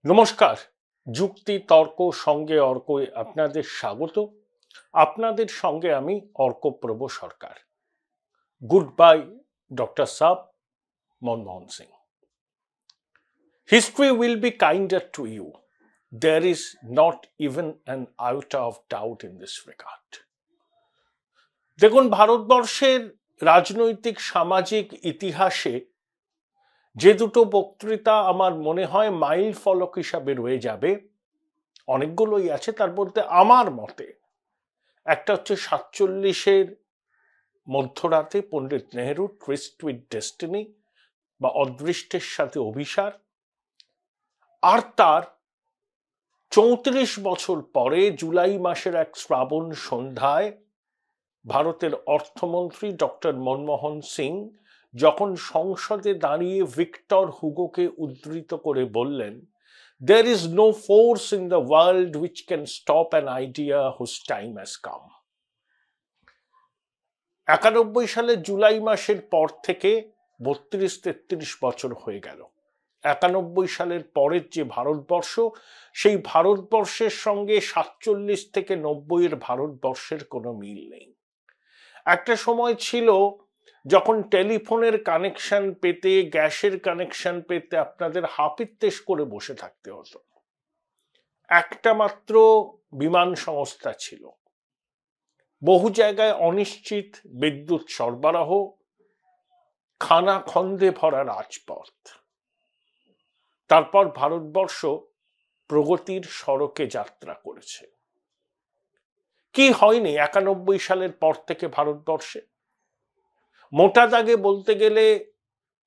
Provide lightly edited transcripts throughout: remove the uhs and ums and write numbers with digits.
নমস্কার। যুক্তি তর্ক সঙ্গে অর্কই আপনাদের স্বাগত। আপনাদের সঙ্গে আমি Arkaprabha Sarkar. Good bye doctor সাব Manmohan Singh. History will be kinder to you. There is not even an iota of doubt in this regard. দেখুন, ভারতবর্ষের রাজনৈতিক সামাজিক ইতিহাসে যে দুটো বক্তৃতা আমার মনে হয় মাইল ফলক হিসাবে রয়ে যাবে, অনেকগুলোই আছে, তার মধ্যে আমার মতে একটা হচ্ছে 47-এর মধ্যরাতে পণ্ডিত নেহেরু ট্রিস্ট উইথ ডেস্টিনি বা অদৃষ্টের সাথে অভিসার, আর তার 34 বছর পরে জুলাই মাসের এক শ্রাবণ সন্ধ্যায় ভারতের অর্থমন্ত্রী ডক্টর মনমোহন সিং যখন সংসদে দাঁড়িয়ে ভিক্টর হুগোকে উদ্ধৃত করে বললেন, "There is no force in the world which can stop an idea whose time has come." 91 সালের জুলাই মাসের পর থেকে 32-33 বছর হয়ে গেল। 91 সালের পরের যে ভারতবর্ষ, সেই ভারতবর্ষের সঙ্গে 47 থেকে 90 এর ভারতবর্ষের কোনো মিল নেই। একটা সময় ছিল যখন টেলিফোনের কানেকশন পেতে, গ্যাসের কানেকশন পেতে আপনাদের হাপিত্যেশ করে বসে থাকতে হতো। একটা মাত্র বিমান সংস্থা ছিল। বহু জায়গায় অনিশ্চিত বিদ্যুৎ সরবরাহ, খানাখন্দে ভরা রাজপথ। তারপর ভারতবর্ষ প্রগতির সড়কে যাত্রা করেছে। কি হয়নি 91 সালের পর থেকে ভারতবর্ষে? মোটা দাগে বলতে গেলে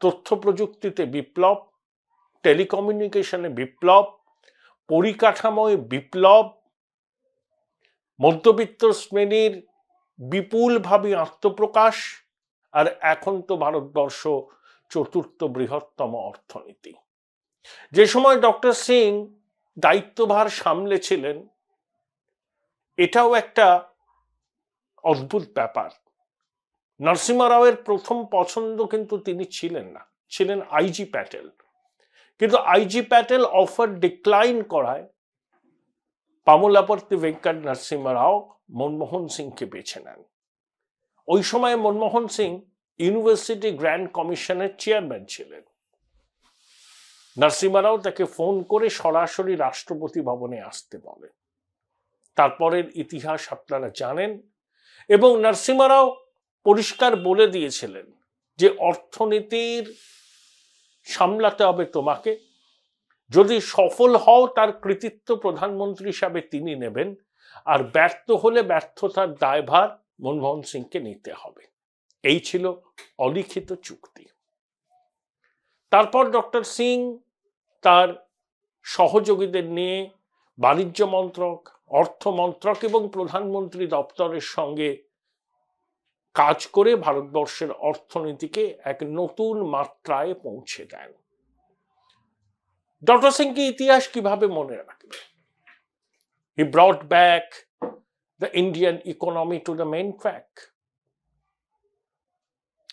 তথ্য প্রযুক্তিতে বিপ্লব, টেলিকমিউনিকেশনে বিপ্লব, পরিকাঠামোয় বিপ্লব, মধ্যবিত্ত শ্রেণীর বিপুলভাবে আত্মপ্রকাশ, আর এখন তো ভারতবর্ষ চতুর্থ বৃহত্তম অর্থনীতি। যে সময় ডক্টর সিং দায়িত্বভার সামলেছিলেন, এটাও একটা অদ্ভুত ব্যাপার। নরসিংহ রাওয়ের প্রথম পছন্দ কিন্তু তিনি ছিলেন না, ছিলেন আইজি প্যাটেল। কিন্তু আইজি প্যাটেল অফার ডিক্লাইন করায় পামলাপর্তি ভেঙ্কট নরসিংহ রাও মনমোহন সিংকে বেছে নেন। ওই সময় মনমোহন সিং ইউনিভার্সিটি গ্র্যান্ড কমিশনের চেয়ারম্যান ছিলেন। নরসিংহ রাও তাকে ফোন করে সরাসরি রাষ্ট্রপতি ভবনে আসতে বলেন। তারপরের ইতিহাস আপনারা জানেন। এবং নরসিংহ রাও পরিষ্কার বলে দিয়েছিলেন যে অর্থনীতির সামলাতে হবে তোমাকে, যদি সফল হও তার কৃতিত্ব প্রধানমন্ত্রী হিসাবে তিনি নেবেন, আর ব্যর্থ হলে ব্যর্থতার দায়ভার মনমোহন সিংকে নিতে হবে। এই ছিল অলিখিত চুক্তি। তারপর ডক্টর সিং তার সহযোগীদের নিয়ে বাণিজ্য মন্ত্রক, অর্থ মন্ত্রক এবং প্রধানমন্ত্রী দপ্তরের সঙ্গে কাজ করে ভারতবর্ষের অর্থনীতিকে এক নতুন মাত্রায় পৌঁছে দেন। ডক্টর সিংকে ইতিহাস কিভাবে মনে রাখবে? He brought back the Indian economy to the main track.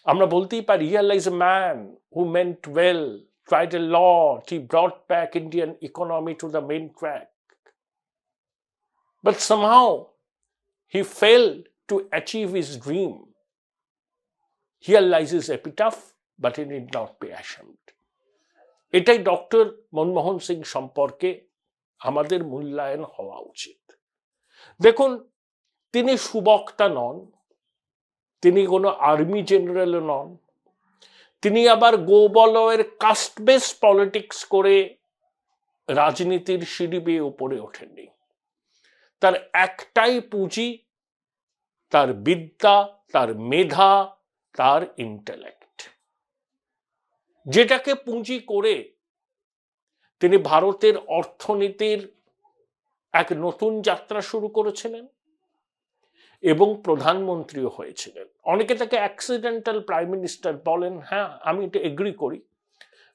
আমরা বলতেই পারি, realize a man who meant well, tried a lot, he brought back Indian economy to the main track. But somehow he failed to achieve his dream. Here lies his epitaph, but he did not be ashamed. এটাই doctor Manmohan Singh সম্পর্কে আমাদের মূল্যায়ন হওয়া উচিত। দেখুন, তিনি সুবক্তা নন, তিনি কোনো আর্মি জেনারেলও নন, তিনি আবার গোবলয়ের কাস্ট বেস পলিটিক্স করে রাজনীতির সিঁড়ি বেয়ে উপরে ওঠেননি। তার একটাই পুঁজি, তার বিদ্যা, তার মেধা, তার ইন্টেলেক্ট, যেটাকে পুঁজি করে তিনি ভারতের অর্থনীতির এক নতুন যাত্রা শুরু করেছিলেন এবং প্রধানমন্ত্রীও হয়েছিলেন। অনেকে তাকে অ্যাক্সিডেন্টাল প্রাইম মিনিস্টার বলেন। হ্যাঁ, আমি এটা এগ্রি করি,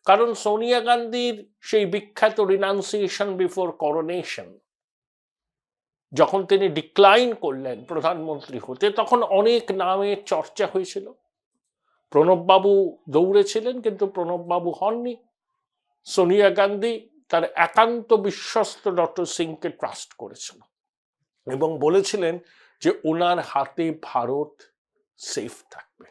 কারণ সোনিয়া গান্ধীর সেই বিখ্যাত রিনাউন্সিয়েশন বিফোর করোনেশন, যখন তিনি ডিক্লাইন করলেন প্রধানমন্ত্রী হতে, তখন অনেক নামের চর্চা হয়েছিল। প্রণববাবু দৌড়েছিলেন, কিন্তু প্রণববাবু হননি। সোনিয়া গান্ধী তার একান্ত বিশ্বস্ত ডক্টর সিংকে ট্রাস্ট করেছিল এবং বলেছিলেন যে ওনার হাতে ভারত সেফ থাকবে।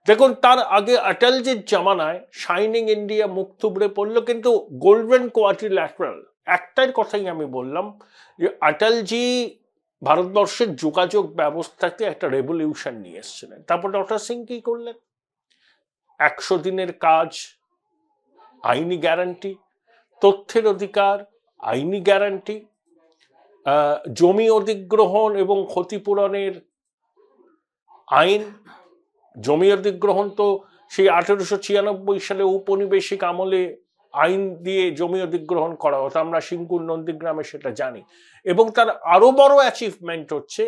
দেখুন, তার আগে অটলজির জামানায় শাইনিং ইন্ডিয়া মুখ থুবড়ে পড়লো, কিন্তু গোল্ডেন কোয়াড্রিল্যাটারাল একটাই কথাই আমি বললাম যে অটলজি ভারতবর্ষের যোগাযোগ ব্যবস্থাতে একটা রেভলিউশন নিয়ে এসেছিলেন। তারপর ডক্টর সিং কি করলেন? 100 দিনের কাজ, আইনি গ্যারান্টি, তথ্যের অধিকার, আইনি গ্যারান্টি, জমি অধিগ্রহণ এবং ক্ষতিপূরণের আইন। জমি অধিগ্রহণ তো সেই 1896 সালে ঔপনিবেশিক আমলে আইন দিয়ে জমি অধিগ্রহণ করা হতো, আমরা সিঙ্গুর নন্দীগ্রামে সেটা জানি। এবং তার আরো বড় অ্যাচিভমেন্ট হচ্ছে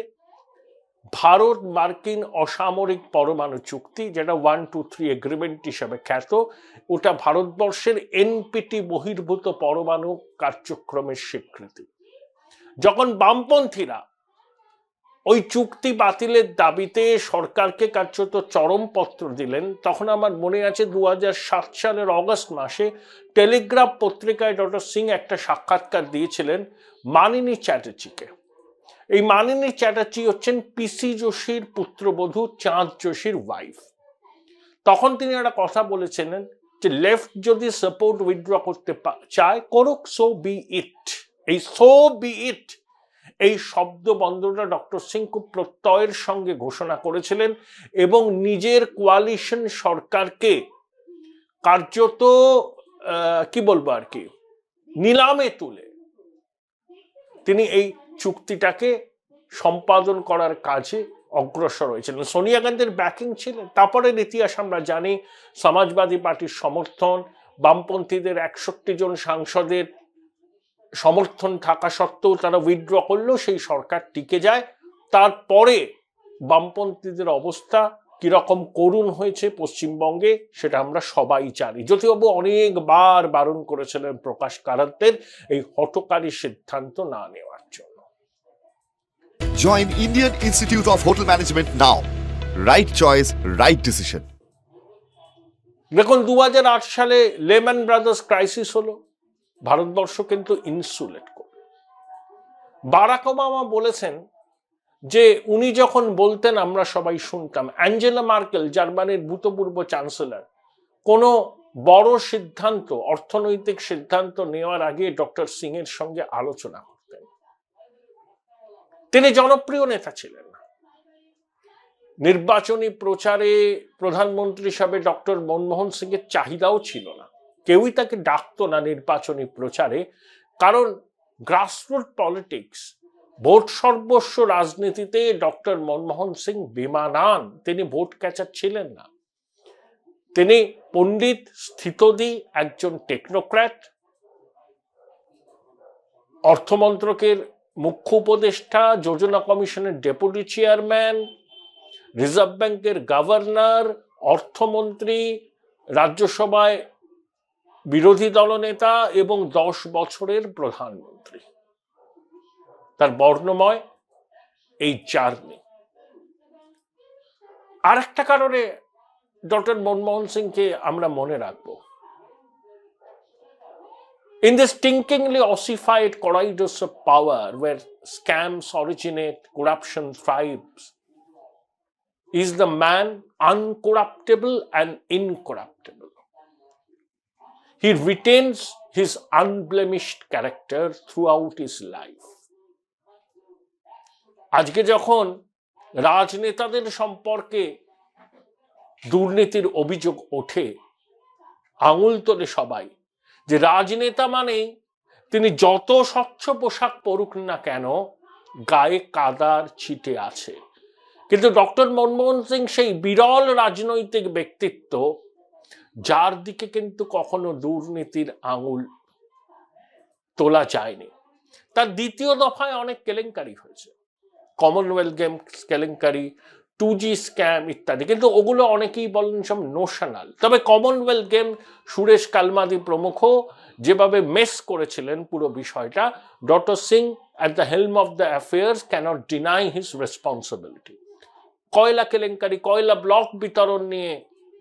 ভারত মার্কিন অসামরিক পরমাণু চুক্তি, যেটা 123 এগ্রিমেন্ট হিসাবে খ্যাত। ওটা ভারতবর্ষের এনপিটি বহির্ভূত পরমাণু কার্যক্রমের স্বীকৃতি। যখন বামপন্থীরা ওই চুক্তি বাতিলের দাবিতে সরকারকে কার্যত চরমপত্র দিলেন, তখন আমার মনে আছে 2007 সালের অগস্ট মাসে টেলিগ্রাফ পত্রিকায় ডক্টর সিং একটা সাক্ষাৎকার দিয়েছিলেন মানিনী চ্যাটার্জিকে। এই মানিনী চ্যাটার্জি হচ্ছেন পিসি যোশীর পুত্রবধূ, চাঁদ যোশীর ওয়াইফ। তখন তিনি একটা কথা বলেছিলেন যে লেফট যদি সাপোর্ট উইথড্র করতে চায় করুক, সো বি ইট। এই সো বি ইট এই শব্দ বন্ধটা ডক্টর সিং খুব প্রত্যয়ের সঙ্গে ঘোষণা করেছিলেন এবং নিজের কোয়ালিশন সরকারকে কার্যত কি বলবো আর কি নিলামে তুলে তিনি এই চুক্তিটাকে সম্পাদন করার কাজে অগ্রসর হয়েছিলেন। সোনিয়া গান্ধীর ব্যাকিং ছিলেন। তারপরের ইতিহাস আমরা জানি, সমাজবাদী পার্টির সমর্থন, বামপন্থীদের 61 জন সাংসদের সমর্থন থাকা সত্ত্বেও তারা উইথড্র করলেও সেই সরকার টিকে যায়। তারপরে বামপন্থীদের অবস্থা কিরকম করুণ হয়েছে পশ্চিমবঙ্গে সেটা আমরা সবাই জানি। জ্যোতিবাবু অনেকবার বারণ করেছিলেন প্রকাশ কারাতের এই হঠকারী সিদ্ধান্ত না নেওয়ার জন্য। Join Indian Institute of Hotel Management now. Right choice, right decision. দেখুন, 2008 সালে লেমন ব্রাদার্স ক্রাইসিস হলো, ভারতবর্ষ কিন্তু ইনসুলেট করল। বারাক ওবামা বলেছেন যে উনি যখন বলতেন আমরা সবাই শুনতাম। অ্যাঞ্জেলা মার্কেল, জার্মানির ভূতপূর্ব চ্যান্সেলর, কোনো বড় সিদ্ধান্ত, অর্থনৈতিক সিদ্ধান্ত নেওয়ার আগে ডক্টর সিং এর সঙ্গে আলোচনা করতেন। তিনি জনপ্রিয় নেতা ছিলেন না। নির্বাচনী প্রচারে প্রধানমন্ত্রী হিসাবে ডক্টর মনমোহন সিং এর চাহিদাও ছিল না। কেউই তাকে ডাকতো না নির্বাচনী প্রচারে, কারণ গ্রাসরুট পলিটিক্স, ভোট সর্বস্ব রাজনীতিতে ডক্টর মনমোহন সিং বেমানান। তিনি ভোট ক্যাচার ছিলেন না। তিনি পণ্ডিত, স্থিতদি, একজন টেকনোক্র্যাট, অর্থমন্ত্রকের মুখ্য উপদেষ্টা, যোজনা কমিশনের ডেপুটি চেয়ারম্যান, রিজার্ভ ব্যাংকের গভর্নর, অর্থমন্ত্রী, রাজ্যসভায় বিরোধী দলনেতা এবং 10 বছরের প্রধানমন্ত্রী। তার বর্ণময় এই জার্নি। আর একটা কারণে ডক্টর মনমোহন সিংকে আমরা মনে রাখবো। In this stinkingly ossified corridors of power where scams originate, corruption thrives, is the man uncorruptible and incorruptible. He retains his unblemished character throughout his life. আজকে যখন রাজনেতাদের সম্পর্কে দুর্নীতির অভিযোগ ওঠে, আঙুল তোলে সবাই যে রাজনেতা মানে তিনি যত স্বচ্ছ পোশাক পরুক না কেন গায়ে কাদার ছিটে আছে। কিন্তু ডক্টর মনমোহন সিং সেই বিরল রাজনৈতিক ব্যক্তিত্ব যার দিকে কিন্তু কখনো দুর্নীতির আঙুল তোলা যায়নি। তার দ্বিতীয় দফায় অনেক কেলেঙ্কারি হয়েছে, কমনওয়েলথ গেমস কেলেঙ্কারি, 2G স্ক্যাম ইত্যাদি, কিন্তু ওগুলো অনেকেই বলেন সব নোশনাল। তবে কমনওয়েলথ গেম, সুরেশ কালমাদি প্রমুখ যেভাবে মেস করেছিলেন পুরো বিষয়টা, doctor Singh at the helm of the affairs cannot deny his responsibility. কয়লা কেলেঙ্কারি, কয়লা ব্লক বিতরণ নিয়ে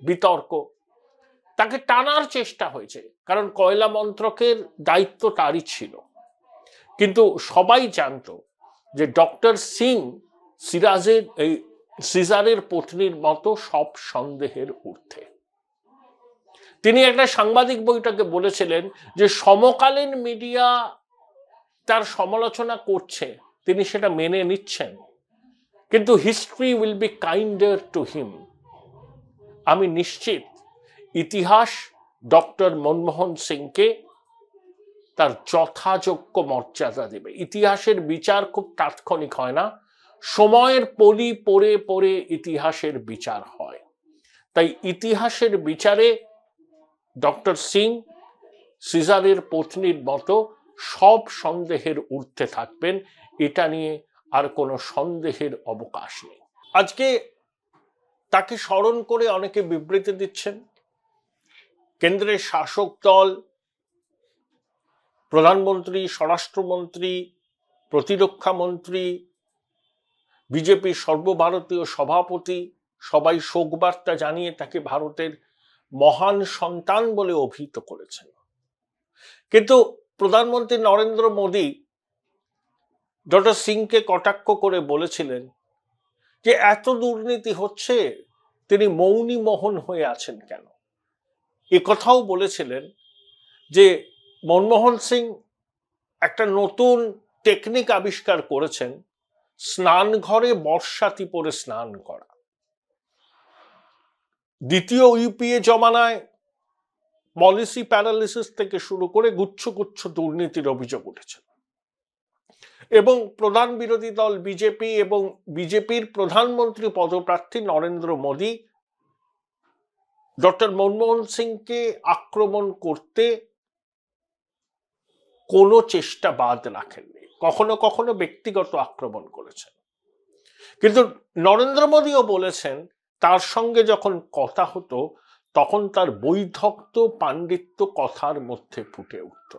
বিতর্ক, তাকে টানার চেষ্টা হয়েছে, কারণ কয়লা মন্ত্রকের দায়িত্ব তারই ছিল। কিন্তু সবাই জানতো যে ডক্টর সিং সিজারের পত্নীর মতো সব সন্দেহের ঊর্ধ্বে। তিনি একটা সাংবাদিক বৈঠকে বলেছিলেন যে সমকালীন মিডিয়া তার সমালোচনা করছে, তিনি সেটা মেনে নিচ্ছেন, কিন্তু history will be kinder to him. আমি নিশ্চিত ইতিহাস ডক্টর মনমোহন সিংকে তার যথাযোগ্য মর্যাদা দেবে। ইতিহাসের বিচার খুব তাৎক্ষণিক হয় না, সময়ের পলি পড়ে পড়ে ইতিহাসের বিচার হয়। তাই ইতিহাসের বিচারে ডক্টর সিং সিজারের পত্নীর মতো সব সন্দেহের ঊর্ধ্বে থাকবেন, এটা নিয়ে আর কোনো সন্দেহের অবকাশ নেই। আজকে তাকে স্মরণ করে অনেকে বিবৃতি দিচ্ছেন। কেন্দ্রের শাসক দল, প্রধানমন্ত্রী, স্বরাষ্ট্রমন্ত্রী, প্রতিরক্ষা মন্ত্রী, বিজেপির সর্বভারতীয় সভাপতি সবাই শোকবার্তা জানিয়ে তাকে ভারতের মহান সন্তান বলে অভিহিত করেছেন। কিন্তু প্রধানমন্ত্রী নরেন্দ্র মোদী ডক্টর সিংকে কটাক্ষ করে বলেছিলেন যে এত দুর্নীতি হচ্ছে, তিনি মৌনী মোহন হয়ে আছেন কেন। এ কথাও বলেছিলেন যে মনমোহন সিং একটা নতুন টেকনিক আবিষ্কার করেছেন, স্নান ঘরে বর্ষাতি পরে স্নান করা। দ্বিতীয় ইউপিএ জমানায় পলিসি প্যারালিসিস থেকে শুরু করে গুচ্ছ গুচ্ছ দুর্নীতির অভিযোগ উঠেছিল, এবং প্রধান বিরোধী দল বিজেপি এবং বিজেপির প্রধানমন্ত্রী পদপ্রার্থী নরেন্দ্র মোদী ডক্টর মনমোহন সিংকে আক্রমণ করতে কোনো চেষ্টা বাদ রাখেননি, কখনো কখনো ব্যক্তিগত আক্রমণ করেছেন। কিন্তু নরেন্দ্র মোদীও বলেছেন তার সঙ্গে যখন কথা হতো তখন তার বৈধক্ত পাণ্ডিত্য কথার মধ্যে ফুটে উঠত।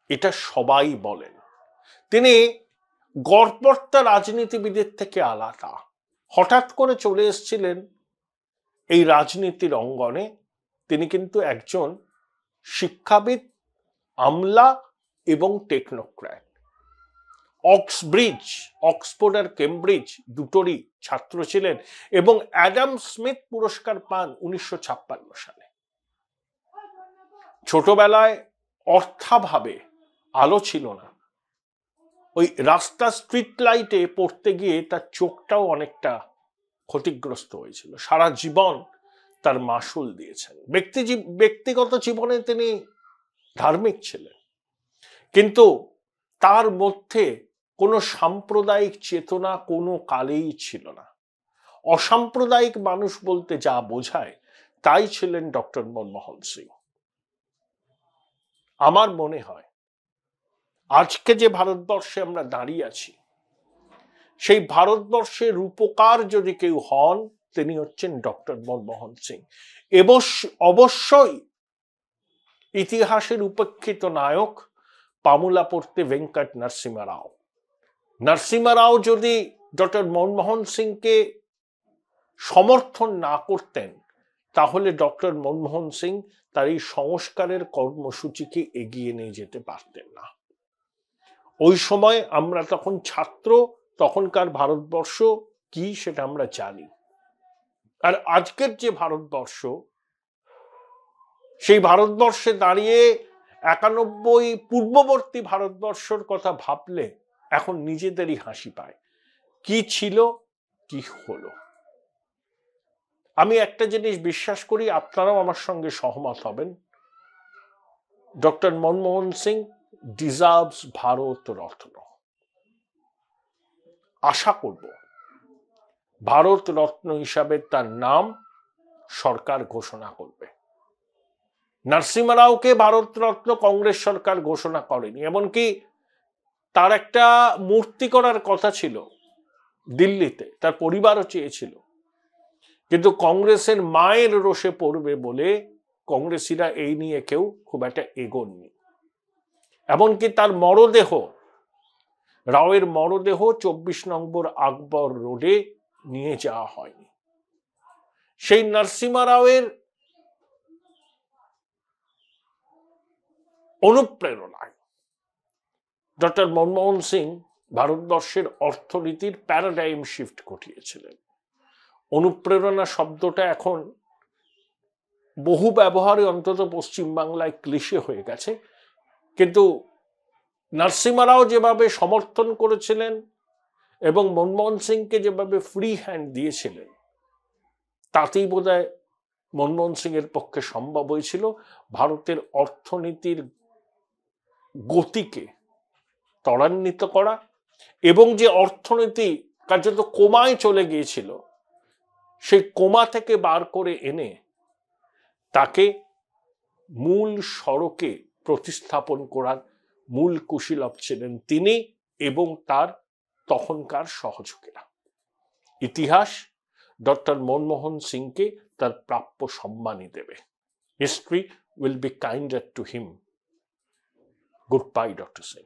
এটা সবাই বলেন। তিনি গড়পড়তা রাজনীতিবিদের থেকে আলাদা, হঠাৎ করে চলে এসেছিলেন এই রাজনীতির অঙ্গনে। তিনি কিন্তু একজন শিক্ষাবিদ, আমলা এবং টেকনোক্র্যাট। অক্সফোর্ড আর কেমব্রিজ দুটোরই ছাত্র ছিলেন এবং অ্যাডাম স্মিথ পুরস্কার পান 1956 সালে। ছোটবেলায় অর্থাভাবে আলো ছিল না, ওই রাস্তা স্ট্রিট লাইটে পড়তে গিয়ে তার চোখটাও অনেকটা ক্ষতিগ্রস্ত হয়েছিল। সারা জীবন তার মাসুল দিয়েছেন। ব্যক্তিগত জীবনে তিনি ধার্মিক ছিলেন, কিন্তু তার মধ্যে কোনো সাম্প্রদায়িক চেতনা কোনো কালেই ছিল না। অসাম্প্রদায়িক মানুষ বলতে যা বোঝায় তাই ছিলেন ডক্টর মনমোহন সিং। আমার মনে হয় আজকে যে ভারতবর্ষে আমরা দাঁড়িয়ে আছি, সেই ভারতবর্ষের রূপকার যদি কেউ হন তিনি হচ্ছেন ডক্টর মনমোহন সিং। অবশ্যই ইতিহাসের উপেক্ষিত নায়ক পামুলাপর্তে ভেঙ্কট নরসিংহ রাও। নরসিংহ রাও যদি ডক্টর মনমোহন সিংকে সমর্থন না করতেন তাহলে ডক্টর মনমোহন সিং তার এই সংস্কারের কর্মসূচিকে এগিয়ে নিয়ে যেতে পারতেন না। ওই সময় আমরা তখন ছাত্র, তখনকার ভারতবর্ষ কি সেটা আমরা জানি। আর আজকের যে ভারতবর্ষ, সেই ভারতবর্ষে দাঁড়িয়ে 91 পূর্ববর্তী ভারতবর্ষের কথা ভাবলে এখন নিজেদেরই হাসি পায়। কি ছিল, কি হলো। আমি একটা জিনিস বিশ্বাস করি, আপনারাও আমার সঙ্গে সহমত হবেন, ডক্টর মনমোহন সিং ডিজার্ভস ভারত রত্ন। আশা করব ভারত রত্ন হিসাবে তার নাম সরকার ঘোষণা করবে। নরসিংহ রাওকে ভারত রত্ন কংগ্রেস সরকার ঘোষণা করেনি, এমনকি তার একটা মূর্তি করার কথা ছিল দিল্লিতে, তার পরিবারও চেয়েছিল, কিন্তু কংগ্রেসের মায়ের রোষে পড়বে বলে কংগ্রেসীরা এই নিয়ে কেউ খুব একটা এগোননি। এমনকি তার মরদেহ, রাওয়ের মরদেহ 24 নম্বর আকবর রোডে নিয়ে যাওয়া হয়নি। সেই নরসিংহ রাওয়ের অনুপ্রেরণায় ডক্টর মনমোহন সিং ভারতবর্ষের অর্থনীতির প্যারাডাইম শিফট ঘটিয়েছিলেন। অনুপ্রেরণা শব্দটা এখন বহু ব্যবহারে অন্তত পশ্চিমবাংলায় ক্লিশে হয়ে গেছে, কিন্তু নরসিমা রাও যেভাবে সমর্থন করেছিলেন এবং মনমোহন সিংকে যেভাবে ফ্রি হ্যান্ড দিয়েছিলেন, তাতেই বোধহয় মনমোহন সিং এর পক্ষে সম্ভব হয়েছিল ভারতের অর্থনীতির গতিকে ত্বরান্বিত করা, এবং যে অর্থনীতি কার্যত কোমায় চলে গিয়েছিল সেই কোমা থেকে বার করে এনে তাকে মূল সড়কে প্রতিস্থাপন করার মূল কুশীলব ছিলেন তিনি এবং তার তখনকার সহযোগীরা। ইতিহাস ডক্টর মনমোহন সিংকে তার প্রাপ্য সম্মানই দেবে। History will be kinder to him. Good bye, doctor Singh.